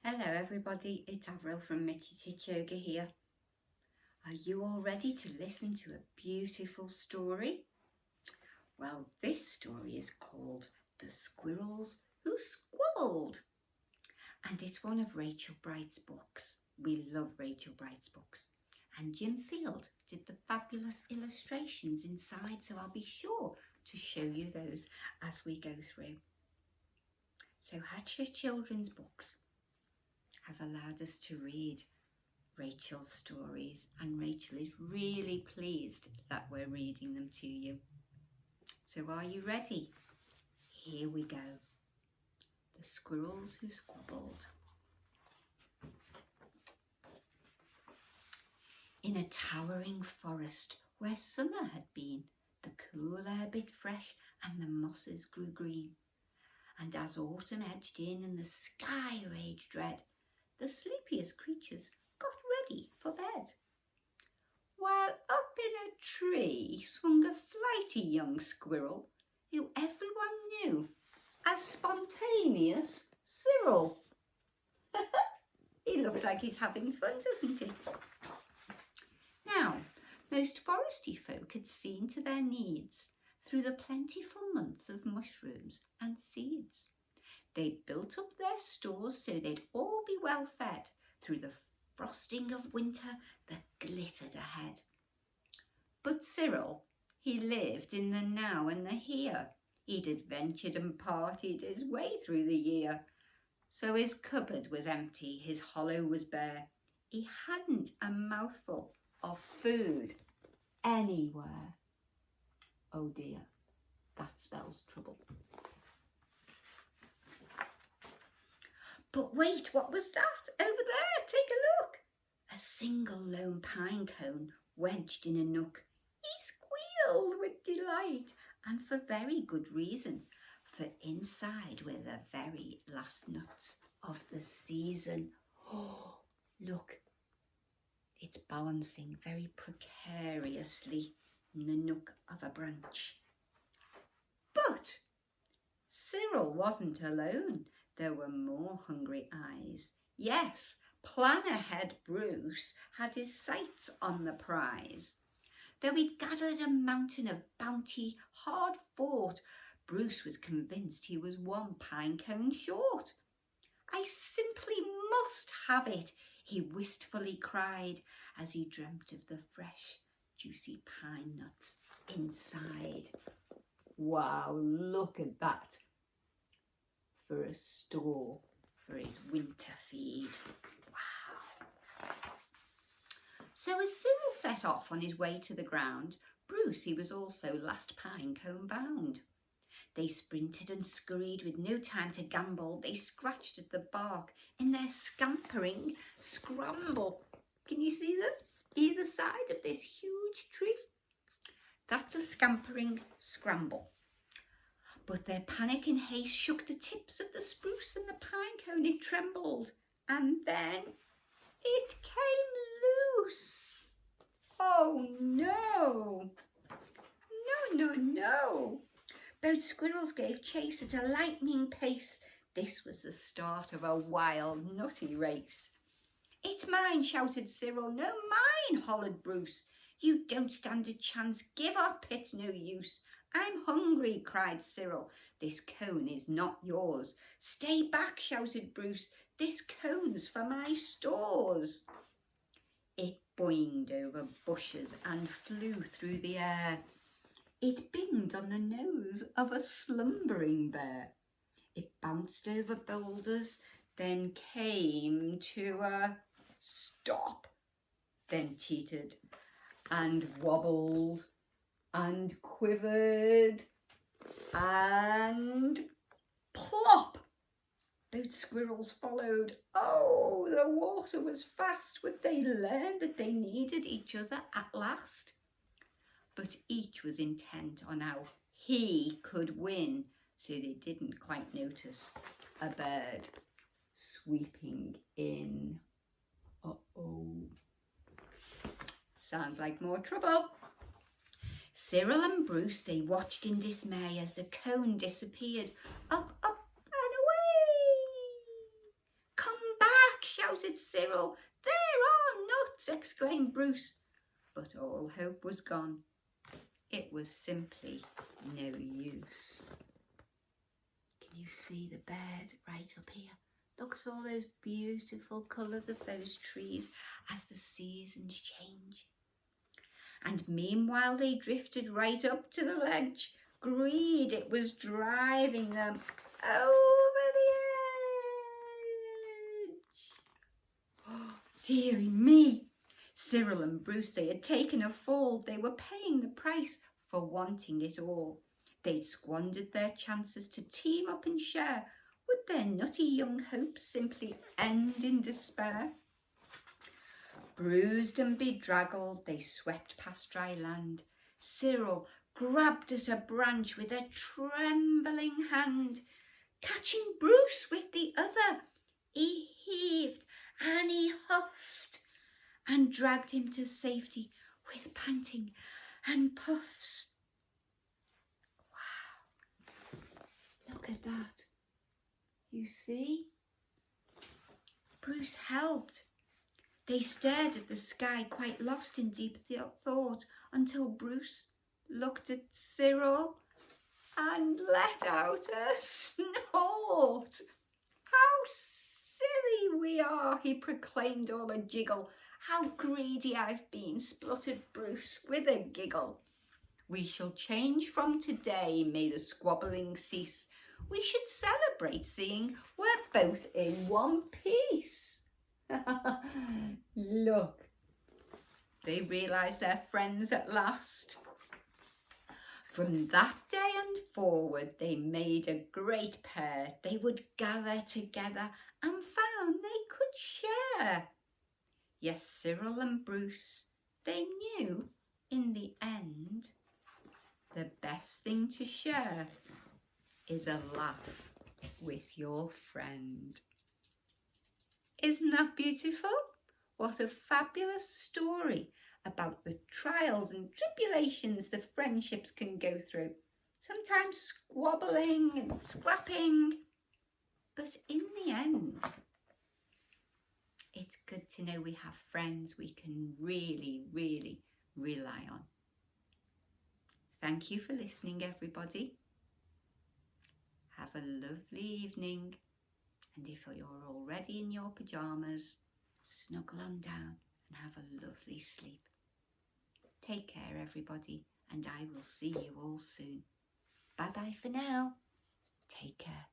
Hello everybody, it's Avril from Mitchy Titch Yoga here. Are you all ready to listen to a beautiful story? Well, this story is called The Squirrels Who Squabbled, and it's one of Rachel Bright's books. We love Rachel Bright's books, and Jim Field did the fabulous illustrations inside, so I'll be sure to show you those as we go through. So Hatcher Children's Books have allowed us to read Rachel's stories, and Rachel is really pleased that we're reading them to you. So are you ready? Here we go. The Squirrels Who Squabbled. In a towering forest where summer had been, the cool air bit fresh and the mosses grew green. And as autumn edged in and the sky raged red, the sleepiest creatures got ready for bed. While up in a tree swung a flighty young squirrel, who everyone knew as Spontaneous Cyril. He looks like he's having fun, doesn't he? Now, most foresty folk had seen to their needs through the plentiful months of mushrooms and seeds. They built up their stores so they'd all be well fed through the frosting of winter that glittered ahead. But Cyril, he lived in the now and the here. He'd adventured and partied his way through the year. So his cupboard was empty, his hollow was bare. He hadn't a mouthful of food anywhere. Oh dear, that spells trouble. But wait, what was that? Over there, take a look. A single lone pine cone wedged in a nook. He squealed with delight, and for very good reason, for inside were the very last nuts of the season. Oh, look, it's balancing very precariously in the nook of a branch. But Cyril wasn't alone. There were more hungry eyes. Yes, plan-ahead Bruce had his sights on the prize. Though he'd gathered a mountain of bounty hard fought, Bruce was convinced he was one pine cone short. I simply must have it, he wistfully cried as he dreamt of the fresh, juicy pine nuts inside. Wow, look at that. For a store for his winter feed. Wow. So as Cyril set off on his way to the ground, Bruce, he was also last pine cone bound. They sprinted and scurried with no time to gamble. They scratched at the bark in their scampering scramble. Can you see them? Either side of this huge tree. That's a scampering scramble. But their panic and haste shook the tips of the spruce and the pine cone. It trembled, and then it came loose. Oh no! No, no, no! Both squirrels gave chase at a lightning pace. This was the start of a wild, nutty race. It's mine, shouted Cyril. No, mine, hollered Bruce. You don't stand a chance. Give up, it's no use. I'm hungry, cried Cyril. This cone is not yours. Stay back, shouted Bruce. This cone's for my stores. It boinged over bushes and flew through the air. It binged on the nose of a slumbering bear. It bounced over boulders, then came to a stop, then teetered and wobbled and quivered and plop. Both squirrels followed. Oh, the water was fast. Would they learn that they needed each other at last? But each was intent on how he could win, so they didn't quite notice a bird sweeping in. Uh-oh. Sounds like more trouble. Cyril and Bruce, they watched in dismay as the cone disappeared. Up, up and away. Come back, shouted Cyril. There are nuts, exclaimed Bruce. But all hope was gone. It was simply no use. Can you see the bed right up here? Look at all those beautiful colours of those trees as the seasons change. And meanwhile they drifted right up to the ledge. Greed, it was driving them over the edge. Oh, dearie me. Cyril and Bruce, they had taken a fall. They were paying the price for wanting it all. They'd squandered their chances to team up and share. Would their nutty young hopes simply end in despair? Bruised and bedraggled, they swept past dry land. Cyril grabbed at a branch with a trembling hand. Catching Bruce with the other, he heaved and he huffed and dragged him to safety with panting and puffs. Wow, look at that. You see? Bruce helped. They stared at the sky, quite lost in deep thought, until Bruce looked at Cyril and let out a snort. How silly we are, he proclaimed all a jiggle. How greedy I've been, spluttered Bruce with a giggle. We shall change from today, may the squabbling cease. We should celebrate seeing we're both in one piece. Look, they realised they're friends at last. From that day and forward, they made a great pair. They would gather together and found they could share. Yes, Cyril and Bruce, they knew in the end, the best thing to share is a laugh with your friend. Isn't that beautiful? What a fabulous story about the trials and tribulations the friendships can go through. Sometimes squabbling and scrapping. But in the end, it's good to know we have friends we can really, really rely on. Thank you for listening, everybody. Have a lovely evening. And if you're already in your pyjamas, snuggle on down and have a lovely sleep. Take care, everybody, and I will see you all soon. Bye-bye for now. Take care.